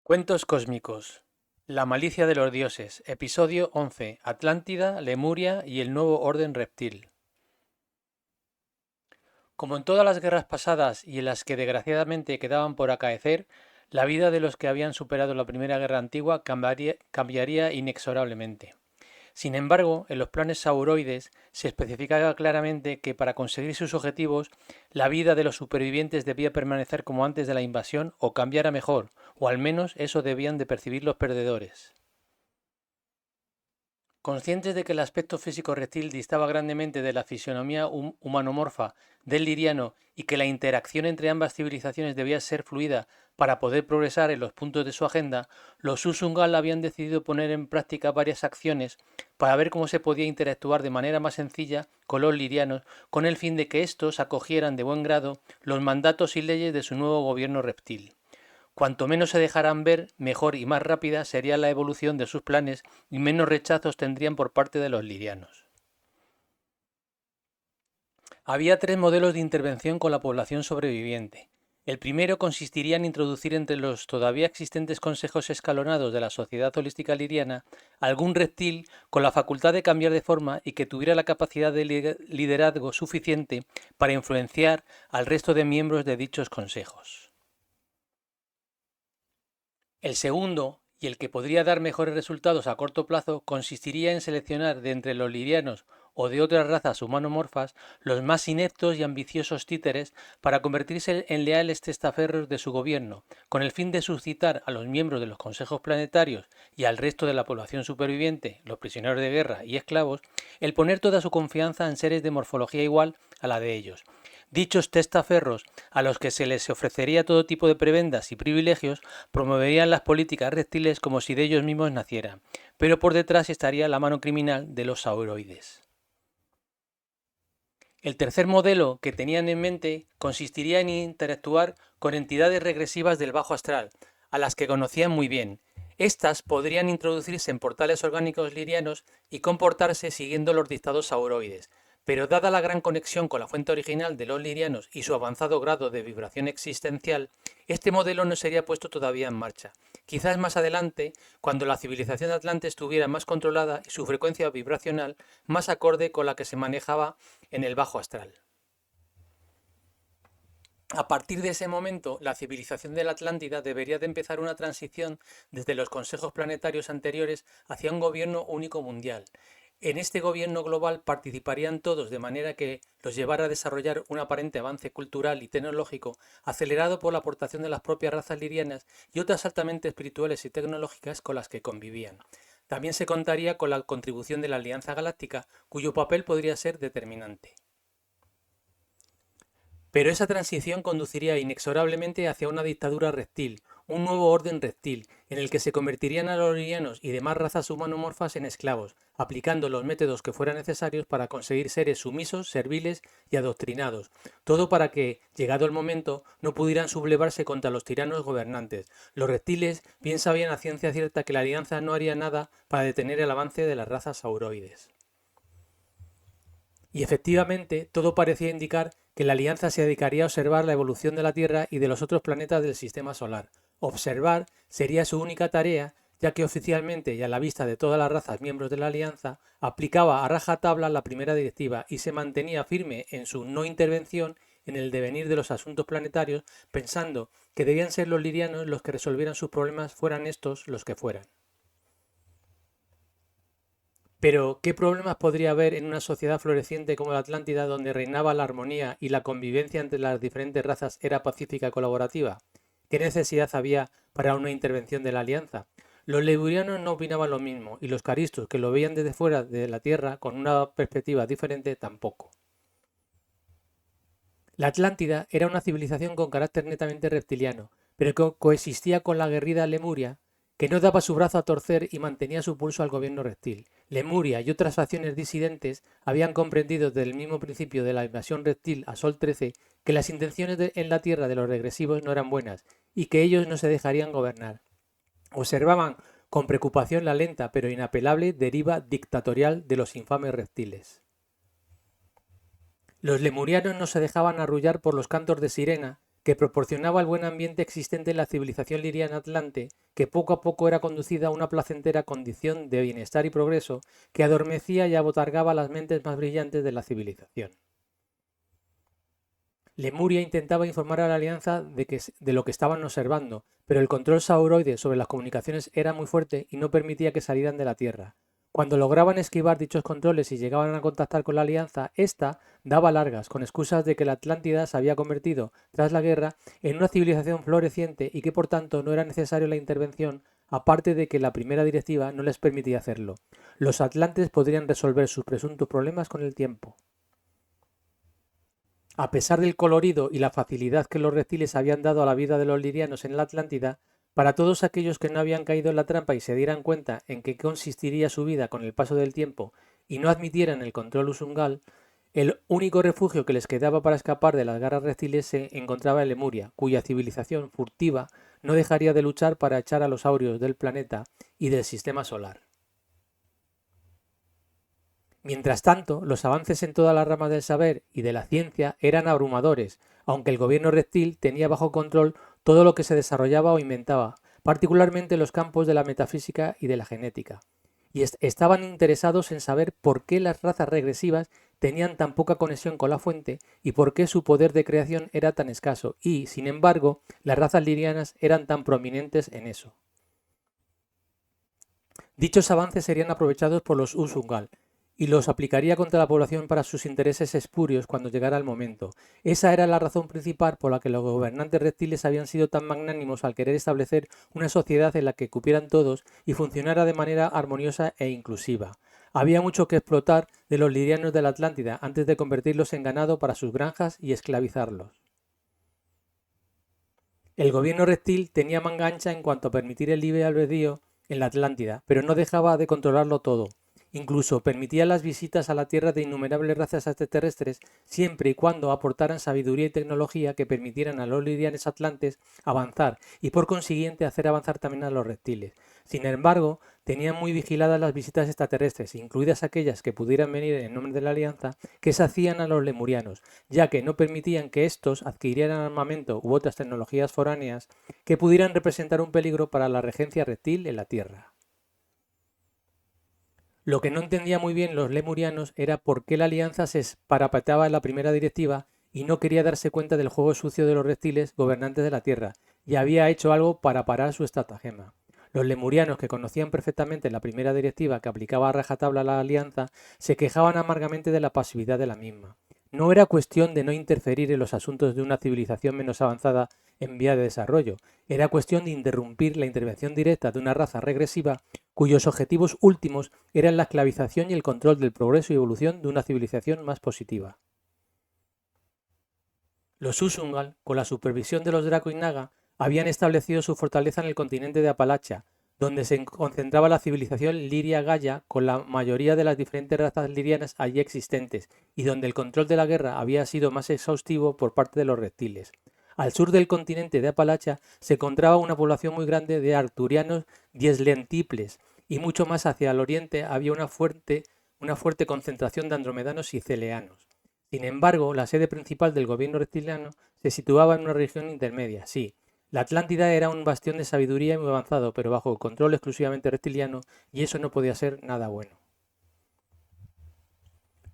Cuentos cósmicos. La malicia de los dioses. Episodio 11. Atlántida, Lemuria y el nuevo orden reptil. Como en todas las guerras pasadas y en las que desgraciadamente quedaban por acaecer, la vida de los que habían superado la Primera Guerra Antigua cambiaría inexorablemente. Sin embargo, en los planes sauroides se especificaba claramente que para conseguir sus objetivos, la vida de los supervivientes debía permanecer como antes de la invasión o cambiar a mejor, o al menos eso debían de percibir los perdedores. Conscientes de que el aspecto físico reptil distaba grandemente de la fisionomía humanomorfa del liriano y que la interacción entre ambas civilizaciones debía ser fluida para poder progresar en los puntos de su agenda, los Usungal habían decidido poner en práctica varias acciones para ver cómo se podía interactuar de manera más sencilla con los lirianos, con el fin de que éstos acogieran de buen grado los mandatos y leyes de su nuevo gobierno reptil. Cuanto menos se dejaran ver, mejor y más rápida sería la evolución de sus planes y menos rechazos tendrían por parte de los lirianos. Había tres modelos de intervención con la población sobreviviente. El primero consistiría en introducir entre los todavía existentes consejos escalonados de la sociedad holística liriana algún reptil con la facultad de cambiar de forma y que tuviera la capacidad de liderazgo suficiente para influenciar al resto de miembros de dichos consejos. El segundo, y el que podría dar mejores resultados a corto plazo, consistiría en seleccionar de entre los lirianos o de otras razas humanomorfas los más ineptos y ambiciosos títeres para convertirse en leales testaferros de su gobierno, con el fin de suscitar a los miembros de los consejos planetarios y al resto de la población superviviente, los prisioneros de guerra y esclavos, el poner toda su confianza en seres de morfología igual a la de ellos. Dichos testaferros, a los que se les ofrecería todo tipo de prebendas y privilegios, promoverían las políticas reptiles como si de ellos mismos nacieran, pero por detrás estaría la mano criminal de los sauroides. El tercer modelo que tenían en mente consistiría en interactuar con entidades regresivas del bajo astral, a las que conocían muy bien. Estas podrían introducirse en portales orgánicos lirianos y comportarse siguiendo los dictados sauroides, pero dada la gran conexión con la fuente original de los lirianos y su avanzado grado de vibración existencial, este modelo no sería puesto todavía en marcha. Quizás más adelante, cuando la civilización atlante estuviera más controlada y su frecuencia vibracional más acorde con la que se manejaba en el bajo astral. A partir de ese momento, la civilización de la Atlántida debería de empezar una transición desde los consejos planetarios anteriores hacia un gobierno único mundial. En este gobierno global participarían todos de manera que los llevara a desarrollar un aparente avance cultural y tecnológico acelerado por la aportación de las propias razas lirianas y otras altamente espirituales y tecnológicas con las que convivían. También se contaría con la contribución de la Alianza Galáctica, cuyo papel podría ser determinante. Pero esa transición conduciría inexorablemente hacia una dictadura reptil, un nuevo orden reptil, en el que se convertirían a los lirianos y demás razas humanomorfas en esclavos, aplicando los métodos que fueran necesarios para conseguir seres sumisos, serviles y adoctrinados, todo para que, llegado el momento, no pudieran sublevarse contra los tiranos gobernantes. Los reptiles bien sabían a ciencia cierta que la alianza no haría nada para detener el avance de las razas sauroides. Y efectivamente, todo parecía indicar que la Alianza se dedicaría a observar la evolución de la Tierra y de los otros planetas del Sistema Solar. Observar sería su única tarea, ya que oficialmente y a la vista de todas las razas miembros de la Alianza, aplicaba a rajatabla la primera directiva y se mantenía firme en su no intervención en el devenir de los asuntos planetarios, pensando que debían ser los lirianos los que resolvieran sus problemas, fueran estos los que fueran. Pero, ¿qué problemas podría haber en una sociedad floreciente como la Atlántida donde reinaba la armonía y la convivencia entre las diferentes razas era pacífica y colaborativa? ¿Qué necesidad había para una intervención de la Alianza? Los leburianos no opinaban lo mismo y los caristos, que lo veían desde fuera de la Tierra con una perspectiva diferente, tampoco. La Atlántida era una civilización con carácter netamente reptiliano, pero que coexistía con la aguerrida Lemuria, que no daba su brazo a torcer y mantenía su pulso al gobierno reptil. Lemuria y otras facciones disidentes habían comprendido desde el mismo principio de la invasión reptil a Sol 13 que las intenciones en la Tierra de los regresivos no eran buenas y que ellos no se dejarían gobernar. Observaban con preocupación la lenta pero inapelable deriva dictatorial de los infames reptiles. Los lemurianos no se dejaban arrullar por los cantos de sirena que proporcionaba el buen ambiente existente en la civilización liriana atlante, que poco a poco era conducida a una placentera condición de bienestar y progreso que adormecía y abotargaba las mentes más brillantes de la civilización. Lemuria intentaba informar a la Alianza de lo que estaban observando, pero el control sauroide sobre las comunicaciones era muy fuerte y no permitía que salieran de la Tierra. Cuando lograban esquivar dichos controles y llegaban a contactar con la Alianza, ésta daba largas, con excusas de que la Atlántida se había convertido, tras la guerra, en una civilización floreciente y que por tanto no era necesaria la intervención, aparte de que la primera directiva no les permitía hacerlo. Los atlantes podrían resolver sus presuntos problemas con el tiempo. A pesar del colorido y la facilidad que los reptiles habían dado a la vida de los lirianos en la Atlántida, para todos aquellos que no habían caído en la trampa y se dieran cuenta en qué consistiría su vida con el paso del tiempo y no admitieran el control usungal, el único refugio que les quedaba para escapar de las garras reptiles se encontraba en Lemuria, cuya civilización furtiva no dejaría de luchar para echar a los saurios del planeta y del sistema solar. Mientras tanto, los avances en todas las ramas del saber y de la ciencia eran abrumadores, aunque el gobierno reptil tenía bajo control todo lo que se desarrollaba o inventaba, particularmente los campos de la metafísica y de la genética. Y estaban interesados en saber por qué las razas regresivas tenían tan poca conexión con la fuente y por qué su poder de creación era tan escaso y, sin embargo, las razas lirianas eran tan prominentes en eso. Dichos avances serían aprovechados por los Usungal, y los aplicaría contra la población para sus intereses espurios cuando llegara el momento. Esa era la razón principal por la que los gobernantes reptiles habían sido tan magnánimos al querer establecer una sociedad en la que cupieran todos y funcionara de manera armoniosa e inclusiva. Había mucho que explotar de los lirianos de la Atlántida antes de convertirlos en ganado para sus granjas y esclavizarlos. El gobierno reptil tenía manga ancha en cuanto a permitir el libre albedrío en la Atlántida, pero no dejaba de controlarlo todo. Incluso permitía las visitas a la Tierra de innumerables razas extraterrestres siempre y cuando aportaran sabiduría y tecnología que permitieran a los lirianos atlantes avanzar y por consiguiente hacer avanzar también a los reptiles. Sin embargo, tenían muy vigiladas las visitas extraterrestres, incluidas aquellas que pudieran venir en nombre de la Alianza, que se hacían a los lemurianos, ya que no permitían que estos adquirieran armamento u otras tecnologías foráneas que pudieran representar un peligro para la regencia reptil en la Tierra. Lo que no entendía muy bien los lemurianos era por qué la Alianza se parapeteaba en la primera directiva y no quería darse cuenta del juego sucio de los reptiles gobernantes de la Tierra, y había hecho algo para parar su estratagema. Los lemurianos, que conocían perfectamente la primera directiva que aplicaba a rajatabla a la Alianza, se quejaban amargamente de la pasividad de la misma. No era cuestión de no interferir en los asuntos de una civilización menos avanzada en vía de desarrollo, era cuestión de interrumpir la intervención directa de una raza regresiva cuyos objetivos últimos eran la esclavización y el control del progreso y evolución de una civilización más positiva. Los Usungal, con la supervisión de los Draco y Naga, habían establecido su fortaleza en el continente de Apalacha, donde se concentraba la civilización liria-gaya con la mayoría de las diferentes razas lirianas allí existentes, y donde el control de la guerra había sido más exhaustivo por parte de los reptiles. Al sur del continente de Apalacha se encontraba una población muy grande de arturianos dieslentiples, y mucho más hacia el oriente había una fuerte concentración de andromedanos y celeanos. Sin embargo, la sede principal del gobierno reptiliano se situaba en una región intermedia, sí. La Atlántida era un bastión de sabiduría muy avanzado, pero bajo control exclusivamente reptiliano, y eso no podía ser nada bueno.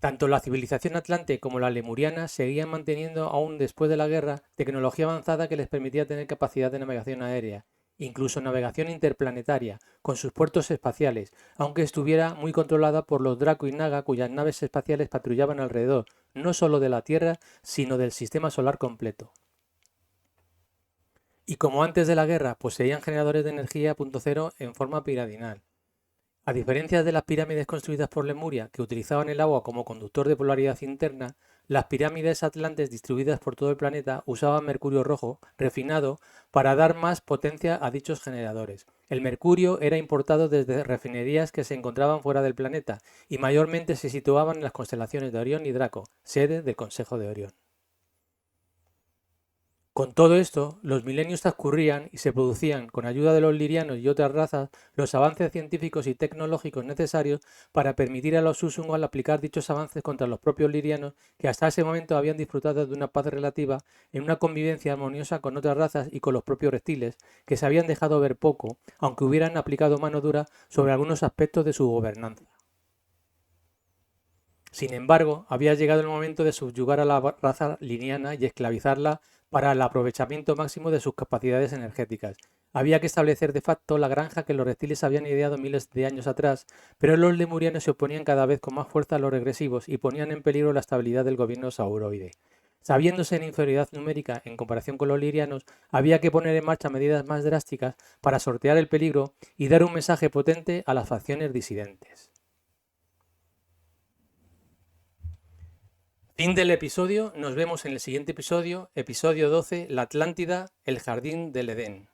Tanto la civilización atlante como la lemuriana seguían manteniendo aún después de la guerra tecnología avanzada que les permitía tener capacidad de navegación aérea, incluso navegación interplanetaria, con sus puertos espaciales, aunque estuviera muy controlada por los Draco y Naga cuyas naves espaciales patrullaban alrededor, no solo de la Tierra, sino del sistema solar completo. Y como antes de la guerra poseían generadores de energía punto cero en forma piramidal. A diferencia de las pirámides construidas por Lemuria, que utilizaban el agua como conductor de polaridad interna, las pirámides atlantes distribuidas por todo el planeta usaban mercurio rojo, refinado, para dar más potencia a dichos generadores. El mercurio era importado desde refinerías que se encontraban fuera del planeta y mayormente se situaban en las constelaciones de Orión y Draco, sede del Consejo de Orión. Con todo esto, los milenios transcurrían y se producían, con ayuda de los lirianos y otras razas, los avances científicos y tecnológicos necesarios para permitir a los Usungal aplicar dichos avances contra los propios lirianos que hasta ese momento habían disfrutado de una paz relativa en una convivencia armoniosa con otras razas y con los propios reptiles, que se habían dejado ver poco, aunque hubieran aplicado mano dura sobre algunos aspectos de su gobernanza. Sin embargo, había llegado el momento de subyugar a la raza liriana y esclavizarla para el aprovechamiento máximo de sus capacidades energéticas. Había que establecer de facto la granja que los reptiles habían ideado miles de años atrás, pero los lemurianos se oponían cada vez con más fuerza a los regresivos y ponían en peligro la estabilidad del gobierno sauroide. Sabiéndose en inferioridad numérica en comparación con los lirianos, había que poner en marcha medidas más drásticas para sortear el peligro y dar un mensaje potente a las facciones disidentes. Fin del episodio, nos vemos en el siguiente episodio, episodio 12, la Atlántida, el Jardín del Edén.